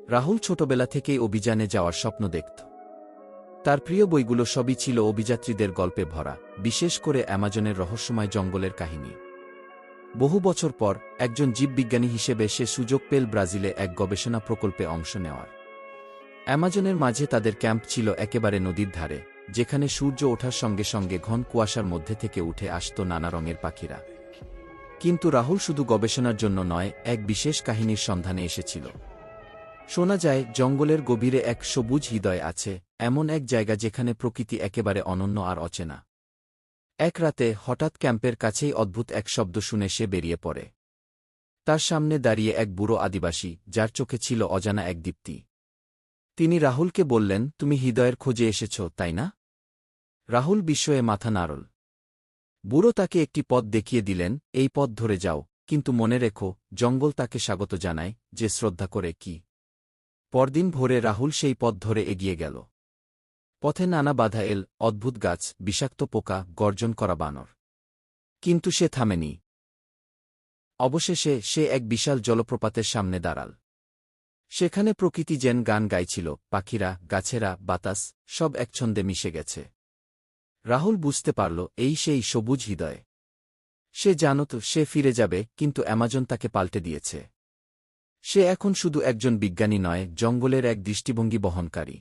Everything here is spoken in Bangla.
রাহুল ছোটবেলা থেকেই অভিযানে যাওয়ার স্বপ্ন দেখত। তার প্রিয় বইগুলো সবই ছিল অভিযাত্রীদের গল্পে ভরা, বিশেষ করে অ্যামাজনের রহস্যময় জঙ্গলের কাহিনী। বহু বছর পর একজন জীববিজ্ঞানী হিসেবে সে সুযোগ পেল ব্রাজিলে এক গবেষণা প্রকল্পে অংশ নেওয়ার। অ্যামাজনের মাঝে তাদের ক্যাম্প ছিল একেবারে নদীর ধারে, যেখানে সূর্য ওঠার সঙ্গে সঙ্গে ঘন কুয়াশার মধ্যে থেকে উঠে আসত নানা রঙের পাখিরা। কিন্তু রাহুল শুধু গবেষণার জন্য নয়, এক বিশেষ কাহিনীর সন্ধানে এসেছিল। শোনা যায় জঙ্গলের গভীরে এক সবুজ হৃদয় আছে, এমন এক জায়গা যেখানে প্রকৃতি একেবারে অনন্য আর অচেনা। এক রাতে হঠাৎ ক্যাম্পের কাছেই অদ্ভুত এক শব্দ শুনে সে বেরিয়ে পড়ে। তার সামনে দাঁড়িয়ে এক বুড়ো আদিবাসী, যার চোখে ছিল অজানা এক দীপ্তি। তিনি রাহুলকে বললেন, তুমি হৃদয়ের খোঁজে এসেছ, তাই না? রাহুল বিস্ময়ে মাথা নাড়ল। বুড়ো তাকে একটি পথ দেখিয়ে দিলেন, এই পথ ধরে যাও, কিন্তু মনে রেখো, জঙ্গল তাকে স্বাগত জানায়, যে শ্রদ্ধা করে। কি পরদিন ভোরে রাহুল সেই পথ ধরে এগিয়ে গেল। পথে নানা বাধা এল, অদ্ভুত গাছ, বিষাক্ত পোকা, গর্জন করা বানর। কিন্তু সে থামেনি। অবশেষে সে এক বিশাল জলপ্রপাতের সামনে দাঁড়াল। সেখানে প্রকৃতি যেন গান গাইছিল, পাখিরা, গাছেরা, বাতাস, সব একছন্দে মিশে গেছে। রাহুল বুঝতে পারল, এই সেই সবুজ হৃদয়। সে জানত সে ফিরে যাবে, কিন্তু অ্যামাজন তাকে পাল্টে দিয়েছে। সে এখন শুধু একজন বিজ্ঞানী নয়, জঙ্গলের এক দৃষ্টিভঙ্গি বহনকারী।